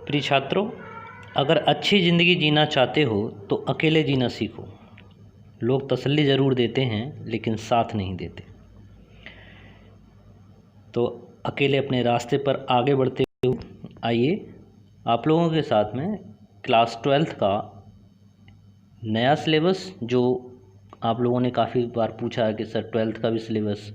प्रिय छात्रों, अगर अच्छी ज़िंदगी जीना चाहते हो तो अकेले जीना सीखो। लोग तसल्ली ज़रूर देते हैं लेकिन साथ नहीं देते। तो अकेले अपने रास्ते पर आगे बढ़ते हुए आइए आप लोगों के साथ में क्लास 12th का नया सिलेबस, जो आप लोगों ने काफ़ी बार पूछा है कि सर 12th का भी सिलेबस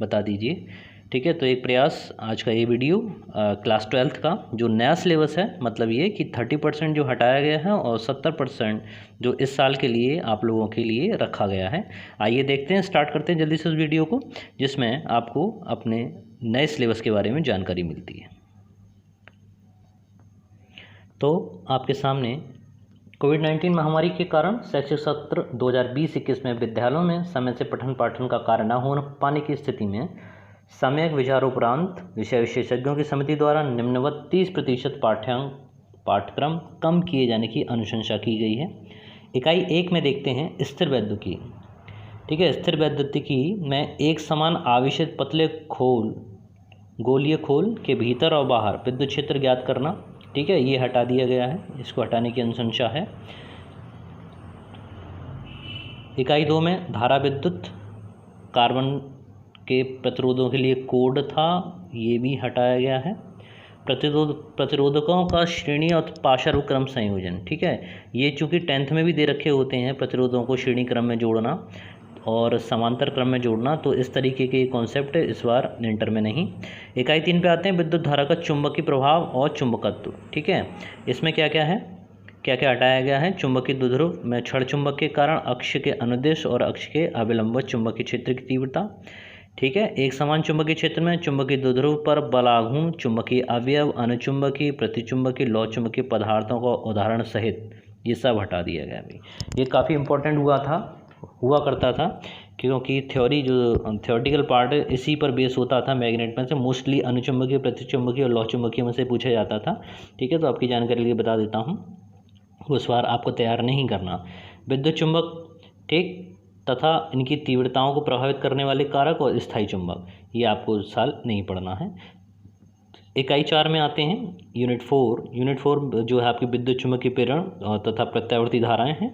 बता दीजिए। ठीक है, तो एक प्रयास आज का ये वीडियो क्लास 12th का जो नया सिलेबस है, मतलब ये कि 30% जो हटाया गया है और 70% जो इस साल के लिए आप लोगों के लिए रखा गया है। आइए देखते हैं, स्टार्ट करते हैं जल्दी से उस वीडियो को जिसमें आपको अपने नए सिलेबस के बारे में जानकारी मिलती है। तो आपके सामने कोविड-19 महामारी के कारण शैक्षिक सत्र 2020-21 में विद्यालयों में समय से पठन पाठन का कार्य न हो पाने की स्थिति में सम्यक विचारोपरांत विषय विशेषज्ञों की समिति द्वारा निम्नवत 30% पाठ्यक्रम कम किए जाने की अनुशंसा की गई है। इकाई 1 में देखते हैं स्थिर वैद्युतिकी। ठीक है, स्थिर वैद्युतिकी में एक समान आवेशित पतले गोलीय खोल के भीतर और बाहर विद्युत क्षेत्र ज्ञात करना। ठीक है, ये हटा दिया गया है, इसको हटाने की अनुशंसा है। इकाई 2 में धारा विद्युत कार्बन के प्रतिरोधों के लिए कोड था, ये भी हटाया गया है। प्रतिरोधकों का श्रेणी और पार्श्व क्रम संयोजन। ठीक है, ये चूँकि 10th में भी दे रखे होते हैं प्रतिरोधों को श्रेणी क्रम में जोड़ना और समांतर क्रम में जोड़ना, तो इस तरीके के कॉन्सेप्ट इस बार इंटर में नहीं। इकाई 3 पे आते हैं विद्युत धारा का चुंबकीय प्रभाव और चुंबकत्व। ठीक है, इसमें क्या क्या है, क्या क्या हटाया गया है। चुंबकीय द्विध्रुव में क्षण चुंबक के कारण अक्ष के अनुदिश और अक्ष के अभिलंबित चुंबकीय क्षेत्र की तीव्रता। ठीक है, एक समान चुंबकीय क्षेत्र में चुंबकीय द्विध्रुव पर बलाघूर्ण चुंबकीय अवयव, अनुचुंबकीय, प्रतिचुंबकीय, लौ चुंबकीय पदार्थों का उदाहरण सहित ये सब हटा दिया गया। अभी ये काफ़ी इंपॉर्टेंट हुआ करता था क्योंकि थ्योरेटिकल पार्ट इसी पर बेस होता था। मैग्नेट में से मोस्टली अनुचुंबकीय, प्रतिचुंबकीय और लौ चुंबकीय में से पूछा जाता था। ठीक है, तो आपकी जानकारी के लिए बता देता हूँ, उस बार आपको तैयार नहीं करना। विद्युत चुंबक, ठीक, तथा इनकी तीव्रताओं को प्रभावित करने वाले कारक और स्थायी चुंबक, ये आपको इस साल नहीं पढ़ना है। इकाई 4 में आते हैं यूनिट 4 जो है आपकी विद्युत चुंबकीय प्रेरण तथा प्रत्यावर्ती धाराएं हैं।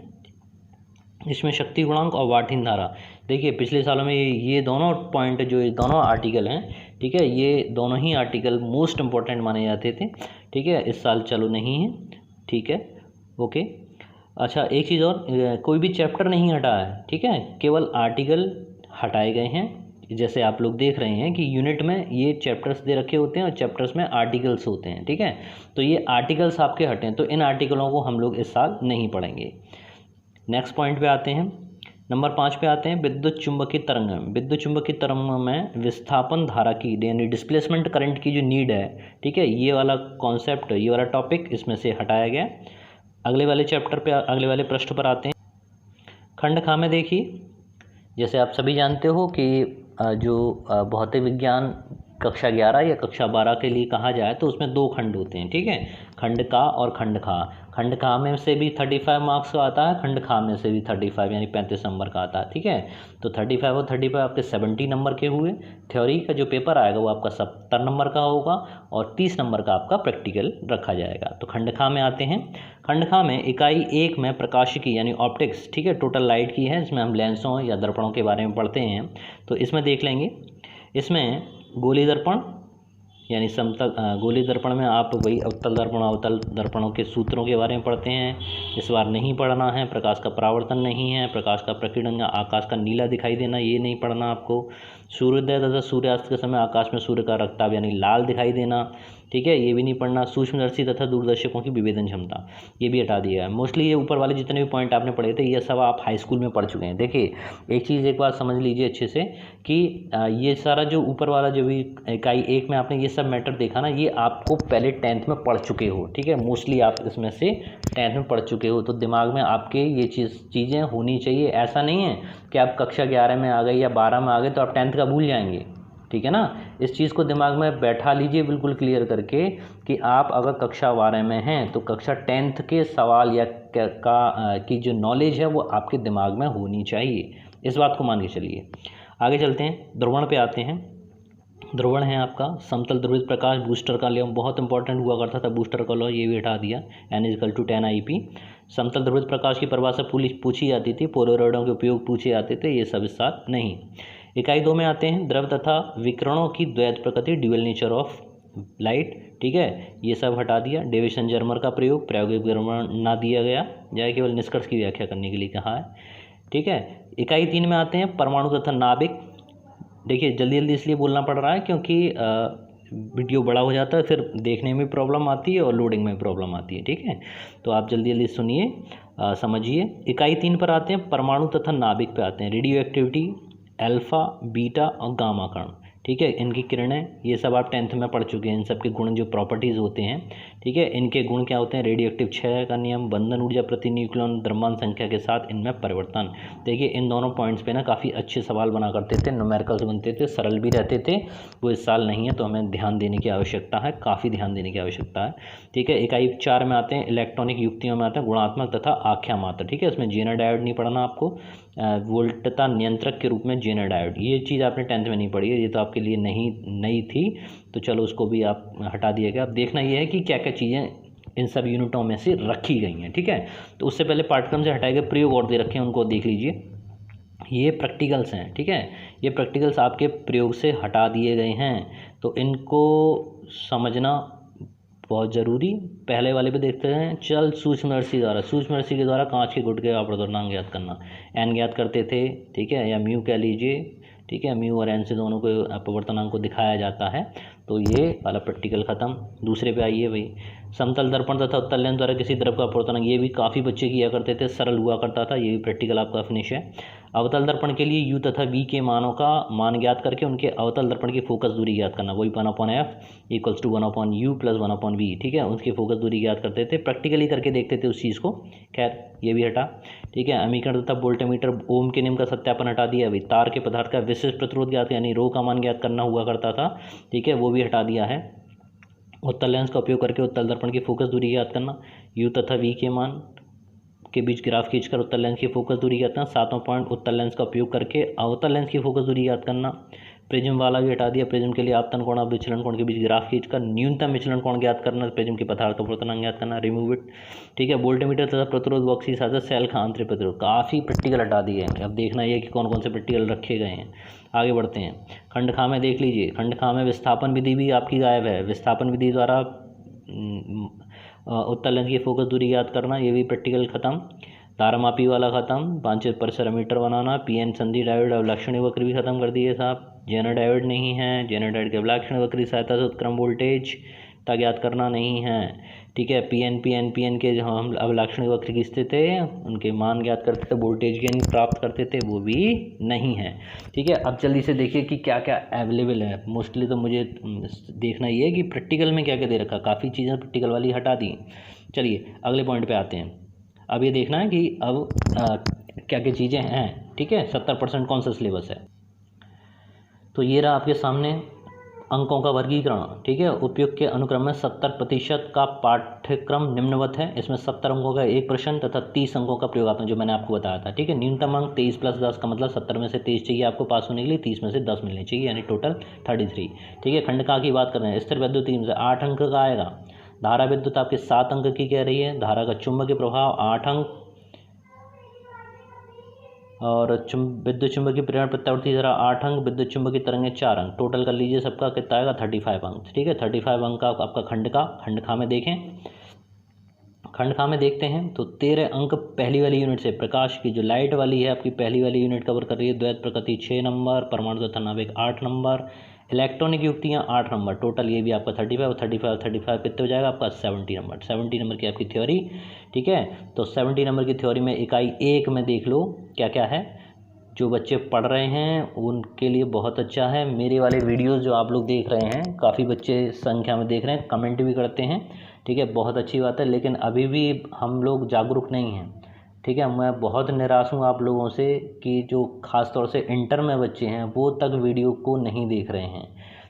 इसमें शक्ति गुणांक और वाटहीन धारा। देखिए पिछले सालों में ये दोनों पॉइंट, जो ये दोनों आर्टिकल हैं, ठीक है, ये दोनों ही आर्टिकल मोस्ट इम्पोर्टेंट माने जाते थे। ठीक है, इस साल चलो नहीं है। ठीक है, ओके। अच्छा, एक चीज़ और, कोई भी चैप्टर नहीं हटा है। ठीक है, केवल आर्टिकल हटाए गए हैं। जैसे आप लोग देख रहे हैं कि यूनिट में ये चैप्टर्स दे रखे होते हैं और चैप्टर्स में आर्टिकल्स होते हैं। ठीक है, तो ये आर्टिकल्स आपके हटे हैं, तो इन आर्टिकलों को हम लोग इस साल नहीं पढ़ेंगे। नेक्स्ट पॉइंट पे आते हैं, नंबर 5 पे आते हैं विद्युत चुंबकीय तरंग। विद्युत चुंबकीय तरंगों में विस्थापन धारा की यानी डिस्प्लेसमेंट करंट की जो नीड है, ठीक है, ये वाला कॉन्सेप्ट, ये वाला टॉपिक इसमें से हटाया गया। अगले वाले चैप्टर पे, अगले वाले पृष्ठ पर आते हैं खंड खा में। देखिए जैसे आप सभी जानते हो कि जो भौतिक विज्ञान कक्षा 11 या कक्षा 12 के लिए कहा जाए तो उसमें 2 खंड होते हैं। ठीक है, खंड का और खंड खा। खंड का में से भी 35 मार्क्स का आता है, खंड खा में से भी 35 यानी 35 नंबर का आता है। ठीक है, तो 35 और 35 आपके 70 नंबर के हुए। थ्योरी का जो पेपर आएगा वो आपका 70 नंबर का होगा और 30 नंबर का आपका प्रैक्टिकल रखा जाएगा। तो खंड खा में आते हैं। खंड खा में इकाई 1 में प्रकाशिकी यानी ऑप्टिक्स, ठीक है, टोटल लाइट की है। इसमें हम लेंसों या दर्पणों के बारे में पढ़ते हैं, तो इसमें देख लेंगे। इसमें गोली दर्पण यानी समतल गोली दर्पण में आप वही अवतल दर्पण, अवतल दर्पणों के सूत्रों के बारे में पढ़ते हैं। इस बार नहीं पढ़ना है। प्रकाश का परावर्तन नहीं है, प्रकाश का प्रकीर्णन, आकाश का नीला दिखाई देना, ये नहीं पढ़ना आपको। सूर्योदय तथा सूर्यास्त के समय आकाश में सूर्य का रक्ताभ यानी लाल दिखाई देना, ठीक है, ये भी नहीं पढ़ना। सूक्ष्मदर्शी तथा दूरदर्शकों की विभेदन क्षमता, ये भी हटा दिया है। मोस्टली ये ऊपर वाले जितने भी पॉइंट आपने पढ़े थे ये सब आप हाई स्कूल में पढ़ चुके हैं। देखिए एक चीज़ एक बार समझ लीजिए अच्छे से कि ये सारा जो ऊपर वाला जो भी इकाई 1 में आपने ये सब मैटर देखा ना, ये आपको पहले 10th में पढ़ चुके हो। ठीक है, मोस्टली आप इसमें से 10th में पढ़ चुके हो, तो दिमाग में आपके ये चीज़ें होनी चाहिए। ऐसा नहीं है कि आप कक्षा 11 में आ गए या 12 में आ गए तो आप 10th का भूल जाएंगे। ठीक है ना, इस चीज़ को दिमाग में बैठा लीजिए बिल्कुल क्लियर करके कि आप अगर कक्षा 12 में हैं तो कक्षा 10th के सवाल या की जो नॉलेज है वो आपके दिमाग में होनी चाहिए। इस बात को मान के चलिए। आगे चलते हैं, ध्रुवण पे आते हैं। ध्रुवण है आपका समतल ध्रुवित प्रकाश, बूस्टर का नियम बहुत इंपॉर्टेंट हुआ करता था, बूस्टर का लॉ ये भी हटा दिया, N=10 IP। समतल ध्रुवित प्रकाश की परिभाषा पूछी जाती थी, पोलराइडों के उपयोग पूछे जाते थे, ये सब इस साथ नहीं। इकाई 2 में आते हैं, द्रव तथा विकिरणों की द्वैत प्रकृति, ड्यूअल नेचर ऑफ लाइट, ठीक है, ये सब हटा दिया। डेविसन जर्मर का प्रयोग, प्रायोगिक विवरण ना दिया गया, यह केवल निष्कर्ष की व्याख्या करने के लिए कहा है, ठीक है। इकाई 3 में आते हैं, परमाणु तथा नाभिक। देखिए जल्दी जल्दी इसलिए बोलना पड़ रहा है क्योंकि वीडियो बड़ा हो जाता है, फिर देखने में प्रॉब्लम आती है और लोडिंग में प्रॉब्लम आती है, ठीक है। तो आप जल्दी जल्दी सुनिए, समझिए। इकाई 3 पर आते हैं, परमाणु तथा नाभिक पे आते हैं। रेडियो एक्टिविटी, अल्फा, बीटा और गामा कण, ठीक है, इनकी किरणें, ये सब आप 10th में पढ़ चुके हैं। इन सब के गुण जो प्रॉपर्टीज़ होते हैं, ठीक है, इनके गुण क्या होते हैं। रेडियो एक्टिव क्षय का नियम, बंधन ऊर्जा प्रति न्यूक्लियन, द्रव्यमान संख्या के साथ इनमें परिवर्तन। देखिए इन दोनों पॉइंट्स पे ना काफ़ी अच्छे सवाल बना करते थे, न्यूमेरिकल्स बनते थे, सरल भी रहते थे। वो इस साल नहीं है तो हमें ध्यान देने की आवश्यकता है, काफ़ी ध्यान देने की आवश्यकता है, ठीक है। इकाई 4 में आते हैं, इलेक्ट्रॉनिक युक्तियों में आते हैं, गुणात्मक तथा आख्या मात्रा, ठीक है। इसमें जेनर डायोड नहीं पढ़ना आपको, वोल्टता नियंत्रक के रूप में जेनर डायोड, ये चीज़ आपने 10th में नहीं पढ़ी है, ये तो आपके लिए नई थी, तो चलो उसको भी आप हटा दिएगा। अब देखना ये है कि क्या क्या चीज़ें इन सब यूनिटों में से रखी गई हैं, ठीक है। तो उससे पहले पाठ्यक्रम से हटाए गए प्रयोग और दे रखे हैं, उनको देख लीजिए। ये प्रैक्टिकल्स हैं, ठीक है, ये प्रैक्टिकल्स आपके प्रयोग से हटा दिए गए हैं, तो इनको समझना बहुत ज़रूरी। पहले वाले पे देखते हैं, चल सूक्ष्मदर्शी द्वारा, सूक्ष्मदर्शी के द्वारा कांच के गुटके का अपवर्तनांक ज्ञात करना, एन ज्ञात करते थे, ठीक है, या म्यू कह लीजिए, ठीक है, म्यू और एन से दोनों को अपवर्तनांक को दिखाया जाता है। तो ये वाला प्रैक्टिकल ख़त्म। दूसरे पे आइए भाई, समतल दर्पण तथा उत्तल लेंस द्वारा किसी द्रव का अपवर्तनांक, ये भी काफ़ी बच्चे किया करते थे, सरल हुआ करता था, ये भी प्रैक्टिकल आपका फिनिश है। अवतल दर्पण के लिए यू तथा वी के मानों का मान ज्ञात करके उनके अवतल दर्पण की फोकस दूरी ज्ञात करना, वही 1/f = 1/u + 1/v, ठीक है, उसकी फोकस दूरी ज्ञात करते थे, प्रैक्टिकली करके देखते थे उस चीज़ को। खैर ये भी हटा, ठीक है। अमीकरण तथा वोल्टमीटर, ओम के नियम का सत्यापन हटा दिया भाई। तार के पदार्थ का विशिष्ट प्रतिरोध ज्ञात यानी रो का मान ज्ञात करना हुआ करता था, ठीक है, वो भी हटा दिया है। उत्तल लेंस का उपयोग करके उत्तल दर्पण की फोकस दूरी ज्ञात करना, यू तथा वी के मान के बीच ग्राफ खींचकर उत्तल लेंस की फोकस दूरी ज्ञात करना। 7वां पॉइंट, उत्तल लेंस का उपयोग करके अवतल लेंस की फोकस दूरी ज्ञात करना। प्रिज्म वाला भी हटा दिया, प्रिज्म के लिए आपतन कोण और विचलन कोण के बीच ग्राफ खींचकर न्यूनतम विचलन कोण ज्ञात करना, प्रिज्म के पदार्थ का अपवर्तनांक ज्ञात करना, रिमूव इट, ठीक है। वोल्टमीटर तथा प्रतिरोध बॉक्सी साथ सेल का आंतरिक प्रतिरोध, काफ़ी प्रैक्टिकल हटा दिए हैं। अब देखना ये कि कौन कौन से प्रैक्टिकल रखे गए हैं। आगे बढ़ते हैं, खंड खा में देख लीजिए। खंड खा में विस्थापन विधि भी आपकी गायब है। विस्थापन विधि द्वारा उत्तल लेंस की फोकस दूरी ज्ञात करना, ये भी प्रैक्टिकल खत्म। तारामापी वाला खत्म। वांछित परिसर मीटर बनाना। पीएन संधि डायोड अवलक्षणीय वक्र भी खत्म कर दिए साहब। जेनर डायोड नहीं है, जेनर डायोड के अवलक्षणीय वक्र की सहायता से उत्क्रम वोल्टेज का ज्ञात करना नहीं है, ठीक है। पीएन के जो हम अवलक्षणीय वक्र खींचते थे उनके मान ज्ञात करते थे, वोल्टेज गेन प्राप्त करते थे, वो भी नहीं है, ठीक है। अब जल्दी से देखिए कि क्या क्या अवेलेबल है। मोस्टली तो मुझे देखना ये है कि प्रैक्टिकल में क्या क्या दे रखा, काफ़ी चीज़ें प्रैक्टिकल वाली हटा दी। चलिए अगले पॉइंट पे आते हैं। अब ये देखना है कि अब क्या क्या चीज़ें हैं, ठीक है। 70% कौन सा सिलेबस है, तो ये रहा आपके सामने अंकों का वर्गीकरण, ठीक है। उपयुक्त के अनुक्रम में 70% का पाठ्यक्रम निम्नवत है। इसमें 70 अंकों का एक प्रश्न तथा 30 अंकों का प्रयोगात्मक, जो मैंने आपको बताया था, ठीक है। न्यूनतम अंक 23 + 10 का मतलब 70 में से 23 चाहिए आपको पास होने के लिए, 30 में से 10 मिलने चाहिए, यानी टोटल 33, ठीक है। खंड का की बात कर रहे हैं, स्थिर वैद्युत 3 से 8 अंक का आएगा। धारा विद्युत आपके 7 अंक की कह रही है। धारा का चुंबकीय प्रभाव 8 अंक, और विद्युत चुंबकीय प्रेरण प्रत्यावर्ती धारा 8 अंक, विद्युत चुंबकीय तरंगें 4 अंक। टोटल कर लीजिए सबका कितना आएगा, 35 अंक, ठीक है। 35 अंक का आपका खंड खा में देखें। खंड खा में देखते हैं तो 13 अंक पहली वाली यूनिट से, प्रकाश की जो लाइट वाली है आपकी पहली वाली यूनिट कवर कर रही है। द्वैत प्रकृति 6 नंबर, परमाणु तथा नाभिक 8 नंबर, इलेक्ट्रॉनिक युक्तियाँ 8 नंबर। टोटल ये भी आपका 35 कितने हो जाएगा आपका 70 नंबर। 70 नंबर की आपकी थ्योरी, ठीक है। तो 70 नंबर की थ्योरी में इकाई 1 में देख लो क्या क्या है। जो बच्चे पढ़ रहे हैं उनके लिए बहुत अच्छा है। मेरे वाले वीडियोस जो आप लोग देख रहे हैं, काफ़ी बच्चे संख्या में देख रहे हैं, कमेंट भी करते हैं, ठीक है, बहुत अच्छी बात है। लेकिन अभी भी हम लोग जागरूक नहीं हैं, ठीक है। मैं बहुत निराश हूँ आप लोगों से कि जो ख़ास तौर से इंटर में बच्चे हैं वो तक वीडियो को नहीं देख रहे हैं,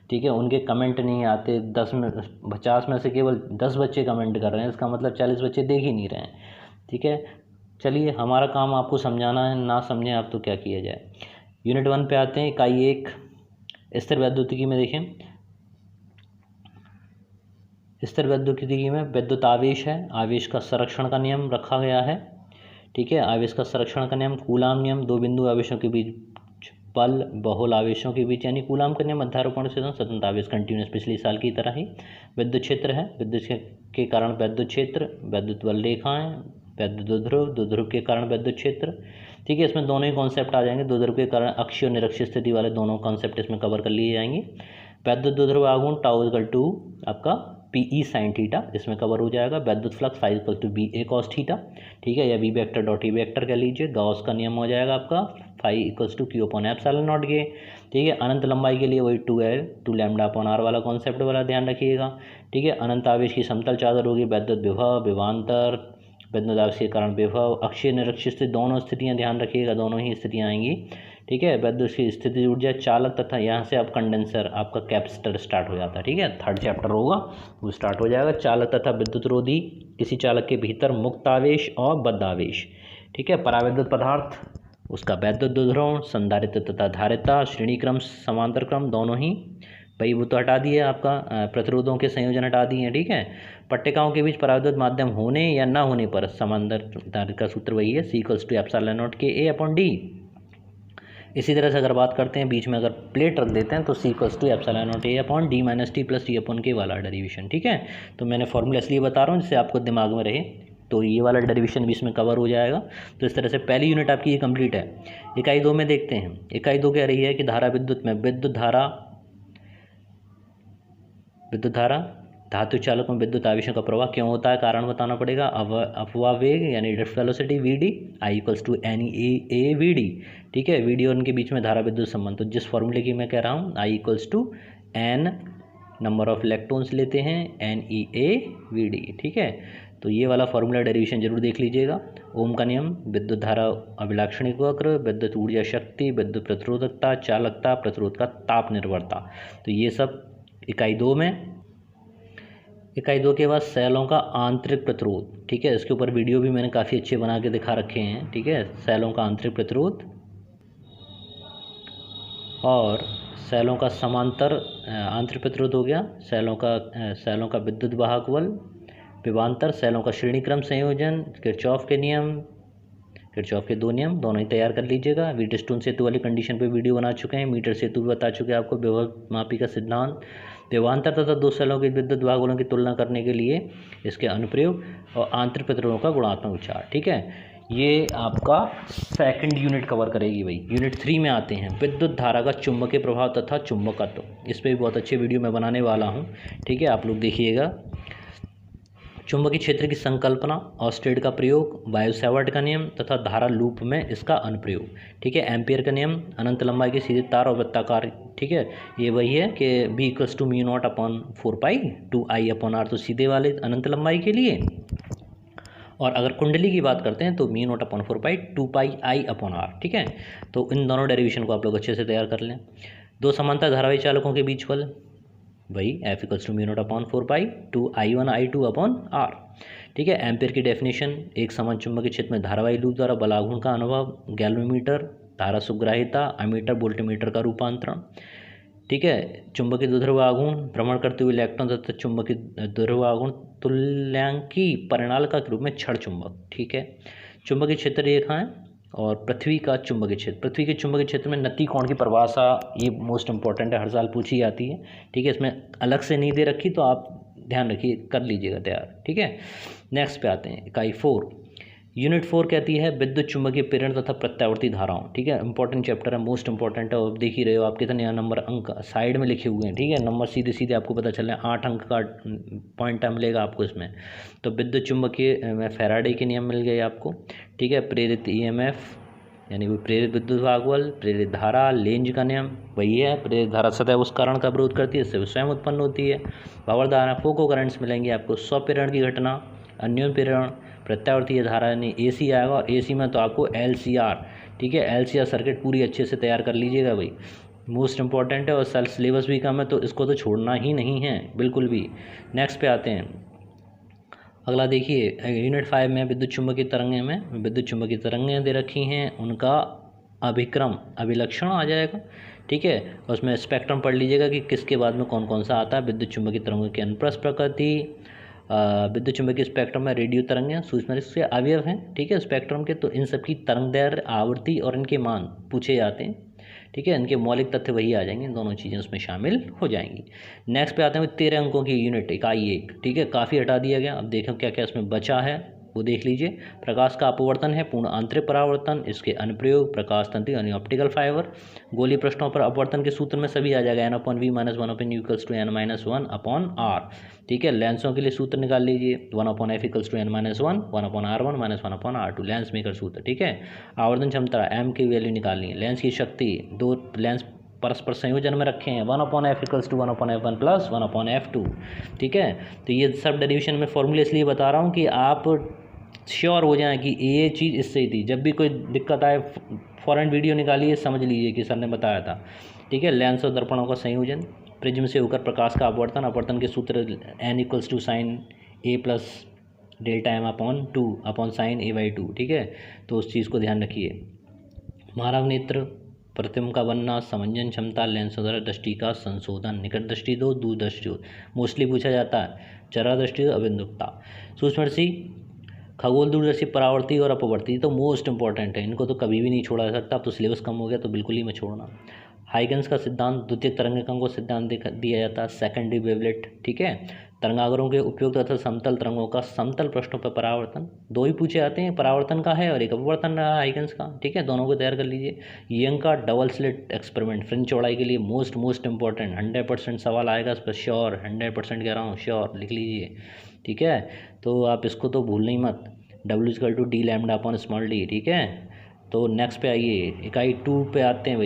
ठीक है। उनके कमेंट नहीं आते। 50 में से केवल 10 बच्चे कमेंट कर रहे हैं, इसका मतलब 40 बच्चे देख ही नहीं रहे हैं, ठीक है। चलिए हमारा काम आपको समझाना है, ना समझें आप तो क्या किया जाए। यूनिट 1 पे आते हैं। इकाई 1 स्थिर वैद्युतिकी में देखें, स्थिर वैद्युतिकी में विद्युत आवेश है, आवेश का संरक्षण का नियम रखा गया है, ठीक है। आवेश का संरक्षण का नियम, कूलाम नियम, दो बिंदु आवेशों के बीच बल, बहुल आवेशों के बीच यानी कूलाम का नियम, अध्यारोपण से स्वतंत्र आवेश, कंटिन्यूस पिछली साल की तरह ही। विद्युत क्षेत्र है, विद्युत के कारण वैद्युत क्षेत्र, वैद्युत बल रेखाएं, वैद्युत ध्रुव के कारण वैद्युत क्षेत्र, ठीक है। इसमें दोनों ही कॉन्सेप्ट आ जाएंगे, ध्रुव के कारण अक्षीय और निरक्षीय स्थिति वाले दोनों कॉन्सेप्ट इसमें कवर कर लिए जाएंगे। वैद्युत ध्रुव आघूर्ण टाउ इक्वल टू आपका PE sin थीटा, इसमें कवर हो जाएगा। वैद्युत flux phi equal to BA cos theta, ठीक है, या V vector dot E vector कह लीजिए। गॉस का नियम हो जाएगा आपका phi equals to Q upon epsilon not के, ठीक है। अनंत लंबाई के लिए वही 2L 2 लैम्डा अपॉन R वाला कॉन्सेप्ट वाला ध्यान रखिएगा, ठीक है। अनंत आवेश की समतल चादर होगी, वैद्युत विभव, विभवांतर, विद्युत आवेश के कारण विभव, अक्षीय निरक्षीय स्थिति, दोनों स्थितियाँ ध्यान रखिएगा, दोनों ही स्थितियाँ आएंगी, ठीक है। वैद्युत की स्थिति ऊर्जा, चालक तथा यहाँ से अब कंडेंसर आपका कैपेसिटर स्टार्ट हो जाता है, ठीक है। थर्ड चैप्टर होगा वो स्टार्ट हो जाएगा। चालक तथा विद्युत रोधी, किसी चालक के भीतर मुक्त आवेश और बद्ध आवेश, ठीक है। पराविद्युत पदार्थ, उसका वैद्युत ध्रुवण, संधारित्र तथा धारिता, श्रेणी क्रम, समांतर क्रम, दोनों ही भाई वो तो हटा दिए, आपका प्रतिरोधों के संयोजन हटा दिए हैं, ठीक है। पट्टिकाओं के बीच पराविद्युत माध्यम होने या ना होने पर समांतर धारिता का सूत्र वही है, C equals to epsilon not के A अपॉन D। इसी तरह से अगर बात करते हैं बीच में अगर प्लेट रख देते हैं तो C equals to epsilon not A upon D minus T plus T upon K वाला डेरिवेशन, ठीक है। तो मैंने फॉर्मूला इसलिए बता रहा हूँ जिससे आपको दिमाग में रहे, तो ये वाला डेरिवेशन भी इसमें कवर हो जाएगा। तो इस तरह से पहली यूनिट आपकी ये कंप्लीट है। इकाई 2 में देखते हैं। इकाई 2 कह रही है कि धारा विद्युत में विद्युत धारा धातु चालक में विद्युत आवेशों का प्रवाह क्यों होता है, कारण बताना पड़ेगा। अपवाह वेग यानी drift velocity VD I equals to NEA VD, ठीक है। VD और उनके बीच में धारा विद्युत संबंध, तो जिस फॉर्मूले की मैं कह रहा हूँ I equals to N number of electrons लेते हैं NEA VD, ठीक है। तो ये वाला फॉर्मूला डेरिवेशन जरूर देख लीजिएगा। ओम का नियम, विद्युत धारा अभिलाक्षणिक वक्र, विद्युत ऊर्जा शक्ति, विद्युत प्रतिरोधकता, चालकता, प्रतिरोध का ताप निर्भरता, तो ये सब इकाई 2 में। इकाई 2 के बाद सेलों का आंतरिक प्रतिरोध, ठीक है। इसके ऊपर वीडियो भी मैंने काफ़ी अच्छे बना के दिखा रखे हैं, ठीक है। सेलों का आंतरिक प्रतिरोध और सेलों का समांतर आंतरिक प्रतिरोध हो गया, सेलों का विद्युत वाहक बल, विभवांतर, सेलों का श्रेणी क्रम संयोजन, किरचॉफ के नियम, किरचॉफ के 2 नियम दोनों ही तैयार कर लीजिएगा। व्हीटस्टोन सेतु वाली कंडीशन पे वीडियो बना चुके हैं, मीटर सेतु भी बता चुके हैं आपको, विभव मापी का सिद्धांत, विभवांतर तथा दो सेलों के विद्युत वाहकों की तुलना करने के लिए इसके अनुप्रयोग और आंतरिक प्रतिरोधों का गुणात्मक विचार, ठीक है। ये आपका सेकंड यूनिट कवर करेगी भाई। यूनिट 3 में आते हैं, विद्युत धारा का चुंबकीय प्रभाव तथा चुंबकत्व। इस पर भी बहुत अच्छे वीडियो मैं बनाने वाला हूँ, ठीक है, आप लोग देखिएगा। चुंबकीय क्षेत्र की संकल्पना, ऑस्टेड का प्रयोग, वायु सेवर्ट का नियम तथा धारा लूप में इसका अनुप्रयोग, ठीक है। एम्पियर का नियम, अनंत लंबाई के सीधे तार और वृत्ताकार, ठीक है। ये वही है कि B equals to mu not upon 4 pi 2 I upon R, तो सीधे वाले अनंत लंबाई के लिए। और अगर कुंडली की बात करते हैं तो mu not upon 4 pi 2 pi I upon R, ठीक है। तो इन दोनों डेरिवेशन को आप लोग अच्छे से तैयार कर लें। दो समांतर धारावाही चालकों के बीच बल, वही F equals to mu not upon 4 pi 2 I1 I2 upon R, ठीक है। एम्पियर की डेफिनेशन, एक समान चुंबकीय क्षेत्र में धारावाही लूप द्वारा बलाघूर्ण का अनुभव, गैल्वेमीटर, धारा सुग्राहिता, अमीटर वोल्टमीटर का रूपांतरण, ठीक है। चुंबकीय द्विध्रुव आघूर्ण, भ्रमण करते हुए इलेक्ट्रॉन तथा चुंबकीय द्विध्रुव आघूर्ण तुल्यांकी परिणालका के रूप में क्षण चुंबक, ठीक है। चुंबकीय क्षेत्र रेखाएं और पृथ्वी का चुंबकीय क्षेत्र, पृथ्वी के चुंबकीय क्षेत्र में नती कोण की परिभाषा, ये मोस्ट इंपॉर्टेंट है, हर साल पूछी जाती है, ठीक है। इसमें अलग से नहीं दे रखी, तो आप ध्यान रखिए, कर लीजिएगा तैयार, ठीक है। नेक्स्ट पे आते हैं, इकाई 4, यूनिट 4 कहती है विद्युत चुंबकीय प्रेरण तथा प्रत्यावर्ती धाराओं, ठीक है। इंपॉर्टेंट चैप्टर है, मोस्ट इंपॉर्टेंट है, और देख ही रहे हो आप कितने नंबर अंक साइड में लिखे हुए हैं, ठीक है। नंबर सीधे सीधे आपको पता चल रहे हैं, 8 अंक का पॉइंट मिलेगा आपको इसमें। तो विद्युत चुंबकीय में फैराडे के नियम मिल गए आपको, ठीक है। प्रेरित EMF यानी वो प्रेरित विद्युत वाहक बल, प्रेरित धारा, लेंज का नियम वही है, प्रेरित धारा सदैव उस कारण का विरोध करती है, इससे वो स्वयं उत्पन्न होती है। पावर धारा, फोको करंट्स मिलेंगे आपको, स्वप्रेरण की घटना, अन्योन प्रेरण, प्रत्यावर्ती धारा यानी AC आएगा, और AC में तो आपको LCR, ठीक है। LCR सर्किट पूरी अच्छे से तैयार कर लीजिएगा भाई, मोस्ट इंपॉर्टेंट है, और सेल्फ सिलेबस भी कम है, तो इसको तो छोड़ना ही नहीं है बिल्कुल भी। नेक्स्ट पे आते हैं, अगला देखिए, यूनिट 5 में विद्युत चुंबकीय तरंगें में विद्युत चुंबकीय तरंगें दे रखी हैं, उनका अभिक्रम अभिलक्षण आ जाएगा, ठीक है। उसमें स्पेक्ट्रम पढ़ लीजिएगा कि किसके बाद में कौन कौन सा आता है। विद्युत चुम्बकीय तरंगों की अनुप्रस्थ प्रकृति, विद्युत चुम्बकीय स्पेक्ट्रम में रेडियो तरंगें सूक्ष्म से अवयव हैं, ठीक है, स्पेक्ट्रम के। तो इन सब की तरंग दैर्घ्य, आवृत्ति और इनके मान पूछे जाते हैं, ठीक है। इनके मौलिक तथ्य वही आ जाएंगे, इन दोनों चीज़ें उसमें शामिल हो जाएंगी। नेक्स्ट पे आते हैं 13 अंकों की यूनिट इकाई 1, ठीक है। काफ़ी हटा दिया गया, अब देखें क्या क्या इसमें बचा है वो देख लीजिए। प्रकाश का अपवर्तन है, पूर्ण आंतरिक परावर्तन, इसके अनुप्रयोग, प्रकाश तंतु यानी ऑप्टिकल फाइबर। गोलीय पृष्ठों पर अपवर्तन के सूत्र में सभी आ जाएगा, n/v - 1/u = n-1/r, ठीक है। लेंसों के लिए सूत्र निकाल लीजिए, 1/f = n-1, 1/r1 - 1/r2 lens maker सूत्र, ठीक है। आवर्धन क्षमता m की वैल्यू निकालनी है। लेंस की शक्ति, दो लेंस परस्पर संयोजन में रखे हैं, 1/f = 1/f1 + 1/f2, ठीक है। तो ये सब डेरिवेशन में फॉर्मूले इसलिए बता रहा हूँ कि आप श्योर हो जाएं कि ये चीज़ इससे ही थी। जब भी कोई दिक्कत आए फ़ौरन वीडियो निकालिए, समझ लीजिए कि सर ने बताया था, ठीक है। लेंस और दर्पणों का संयोजन, प्रिज्म से होकर प्रकाश का अपवर्तन, अपवर्तन के सूत्र n = sin a + Δm/2 sin a/2, ठीक है। तो उस चीज़ को ध्यान रखिए। मानव नेत्र, प्रतिबिंब का बनना, समंजन क्षमता, लेंसों द्वारा दृष्टि का संशोधन, निकट दृष्टि दो, दूर दृष्टि दो, मोस्टली पूछा जाता है। चरा दृष्टि दो, अबिंदुकता। सूक्ष्मदर्शी, खगोल दूरदर्शी, परावर्ती और अपवर्ती तो मोस्ट इंपॉर्टेंट है, इनको तो कभी भी नहीं छोड़ा जा सकता। अब तो सिलेबस कम हो गया तो बिल्कुल ही मत छोड़ना। हाइगन्स का सिद्धांत, द्वितीयक तरंगांकों को सिद्धांत दिया जाता है, सेकेंडरी वेवलेट, ठीक है। तरंगागरों के उपयोग तथा समतल तरंगों का समतल पृष्ठों पर परावर्तन, दो ही पूछे जाते हैं, परावर्तन का है और एक अपवर्तन रहा हाइगन्स का, ठीक है। दोनों को तैयार कर लीजिए। यंग का डबल स्लिट एक्सपेरिमेंट, फ्रिंज चौड़ाई के लिए मोस्ट इंपॉर्टेंट, 100% सवाल आएगा इस पर, श्योर, 100% कह रहा हूँ, श्योर लिख लीजिए, ठीक है। तो आप इसको तो भूलना ही मत, W = d(λ/d), ठीक है। तो नेक्स्ट पे आइए, इकाई 2 पे आते हैं।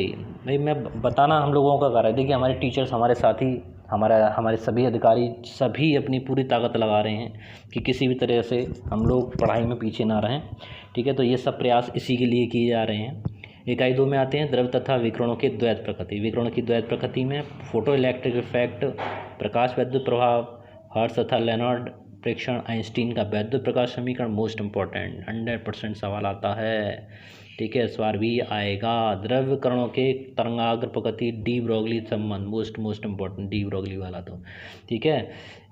भाई मैं बताना हम लोगों का कार्य है। देखिए हमारे टीचर्स, हमारे साथी, हमारे सभी अधिकारी सभी अपनी पूरी ताकत लगा रहे हैं कि किसी भी तरह से हम लोग पढ़ाई में पीछे ना रहें, ठीक है। तो ये सब प्रयास इसी के लिए किए जा रहे हैं। इकाई 2 में आते हैं, द्रव तथा विकिरणों के द्वैत प्रकृति। विकिरणों की द्वैत प्रकृति में फोटो इलेक्ट्रिक इफेक्ट, प्रकाश विद्युत प्रभाव, हर्ट्ज तथा लेनार्ड प्रेक्षण, आइंस्टीन का वैद्युत प्रकाश समीकरण, मोस्ट इंपॉर्टेंट, 100% सवाल आता है, ठीक है। इस बार भी आएगा। द्रव्य कणों के तरंगाग्र प्रकृति, डी ब्रोगली संबंध, मोस्ट इंपॉर्टेंट, डी ब्रोगली वाला तो, ठीक है।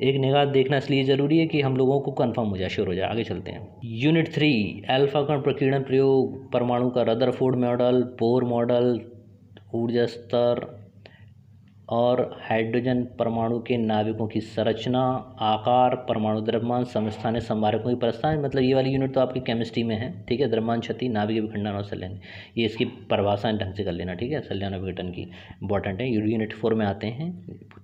एक निगाह देखना इसलिए ज़रूरी है कि हम लोगों को कंफर्म हो जाए, श्योर हो जाए। आगे चलते हैं। यूनिट 3, अल्फा कण प्रकीर्णन प्रयोग, परमाणु का रदरफोर्ड मॉडल, बोर मॉडल, ऊर्जा स्तर और हाइड्रोजन परमाणु के नाविकों की संरचना, आकार, परमाणु द्रव्यमान, समस्थानिक संवाहकों की प्रस्ताव। मतलब ये वाली यूनिट तो आपकी केमिस्ट्री में है, ठीक है। द्रव्यमान, क्षति, नाभिकीय विखंडन और संलयन, ये इसकी परिभाषाएं ढंग से कर लेना, ठीक है। संलयन और विघटन की इंपॉर्टेंट है। यूनिट 4 में आते हैं,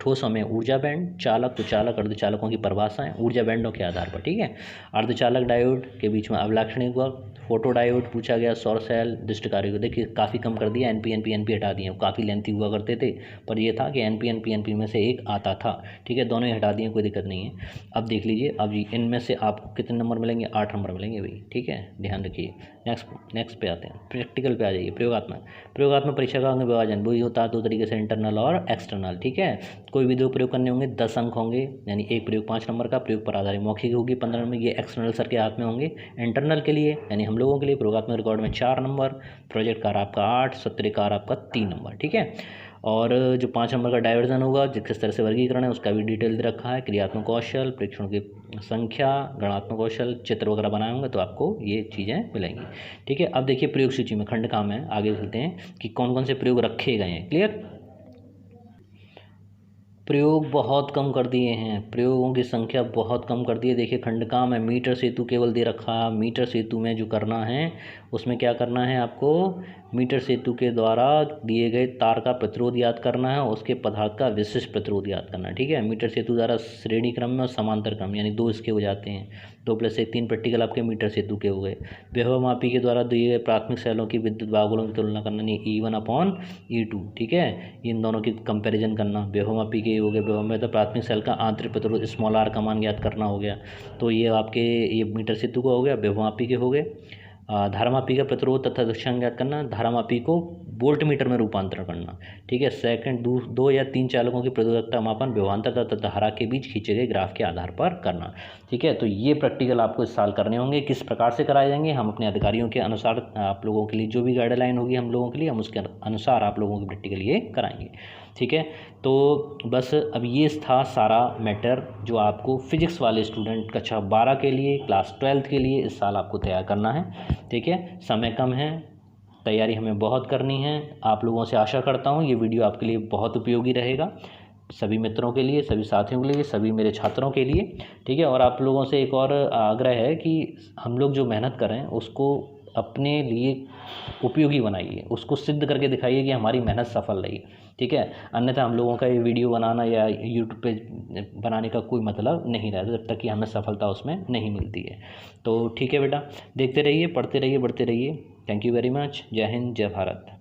ठोसों में ऊर्जा बैंड, चालक, कुचालक, अर्धचालकों की परिभाषाएं ऊर्जा बैंडों के आधार पर, ठीक है। अर्धचालक डायोड के बीच में अवलाक्षणिक वर्ग, फोटो डायोड पूछा गया, सौर सेल, दृष्ट कार्य को देखिए काफ़ी कम कर दिया, एनपी हटा दिए, काफ़ी लेंथी हुआ करते थे, पर ये था कि एनपी में से एक आता था, ठीक है। दोनों ही हटा दिए, कोई दिक्कत नहीं है। अब देख लीजिए, अब इनमें से आपको कितने नंबर मिलेंगे, 8 नंबर मिलेंगे भाई, ठीक है, ध्यान रखिए। नेक्स्ट पे आते हैं, प्रैक्टिकल पे आ जाइए। प्रयोगात्मक परीक्षा का अंग विभाजन वही होता है दो तरीके से, इंटरनल और एक्सटर्नल, ठीक है। कोई भी 2 प्रयोग करने होंगे, 10 अंक होंगे, यानी एक प्रयोग 5 नंबर का, प्रयोग पर आधारित मौखिक होगी 15 नंबर, ये एक्सटर्नल सर के हाथ में होंगे। इंटरनल के लिए यानी हम लोगों के लिए प्रयोगात्मक रिकॉर्ड में 4 नंबर, प्रोजेक्ट कार आपका 8, सत्र कार आपका 3 नंबर, ठीक है। और जो 5 नंबर का डायवर्जन होगा, किस तरह से वर्गीकरण है उसका भी डिटेल दे रखा है, क्रियात्मक कौशल, प्रेक्षणों की संख्या, गणात्मक कौशल, चित्र वगैरह बनाए होंगे तो आपको ये चीज़ें मिलेंगी, ठीक है। अब देखिए प्रयोग सूची में खंड काम है, आगे चलते हैं कि कौन कौन से प्रयोग रखे गए हैं, क्लियर। प्रयोग बहुत कम कर दिए हैं, प्रयोगों की संख्या बहुत कम कर दी है। देखिए खंडकाम है, मीटर सेतु केवल दे रखा है। मीटर सेतु में जो करना है उसमें क्या करना है आपको, मीटर सेतु के द्वारा दिए गए तार का प्रतिरोध याद करना है, उसके पदार्थ का विशिष्ट प्रतिरोध याद करना है, ठीक है। मीटर सेतु द्वारा श्रेणी क्रम में और समांतर क्रम यानी 2 इसके हो जाते हैं, 2+1 3 प्रैक्टिकल आपके मीटर सेतु के हो गए। विभव मापी के द्वारा दिए गए प्राथमिक सेलों की विद्युत बाहुल्यों की तुलना करना, नहीं E1/E2, ठीक है। इन दोनों की कंपैरिजन करना, विभव मापी के हो गए, विभव में तो प्राथमिक सेल का आंतरिक प्रतिरोध r का मान याद करना हो गया, तो ये आपके ये मीटर सेतु का हो गया। विभव मापी के हो गए। धारामापी का प्रतिरोध तथा दक्षांक ज्ञात करना, धारामापी को वोल्ट मीटर में रूपांतरण करना। ठीक है, सेकंड 2 या 3 चालकों की प्रतिरोधकता मापन विभवांतर तथा धारा के बीच खींचे गए ग्राफ के आधार पर करना। ठीक है, तो ये प्रैक्टिकल आपको इस साल करने होंगे। किस प्रकार से कराए जाएंगे, हम अपने अधिकारियों के अनुसार आप लोगों के लिए जो भी गाइडलाइन होगी हम लोगों के लिए, हम उसके अनुसार आप लोगों की प्रैक्टिकल ये कराएंगे। ठीक है, तो बस अब ये था सारा मैटर जो आपको फिजिक्स वाले स्टूडेंट कक्षा 12 के लिए, क्लास 12th के लिए इस साल आपको तैयार करना है। ठीक है, समय कम है, तैयारी हमें बहुत करनी है। आप लोगों से आशा करता हूँ ये वीडियो आपके लिए बहुत उपयोगी रहेगा, सभी मित्रों के लिए, सभी साथियों के लिए, सभी मेरे छात्रों के लिए। ठीक है, और आप लोगों से एक और आग्रह है कि हम लोग जो मेहनत कर रहे हैं उसको अपने लिए उपयोगी बनाइए, उसको सिद्ध करके दिखाइए कि हमारी मेहनत सफल रही। ठीक है, अन्यथा हम लोगों का ये वीडियो बनाना या यूट्यूब पे बनाने का कोई मतलब नहीं रहता जब तक कि हमें सफलता उसमें नहीं मिलती है। तो ठीक है बेटा, देखते रहिए, पढ़ते रहिए, बढ़ते रहिए। Thank you very much. जय हिंद, जय भारत।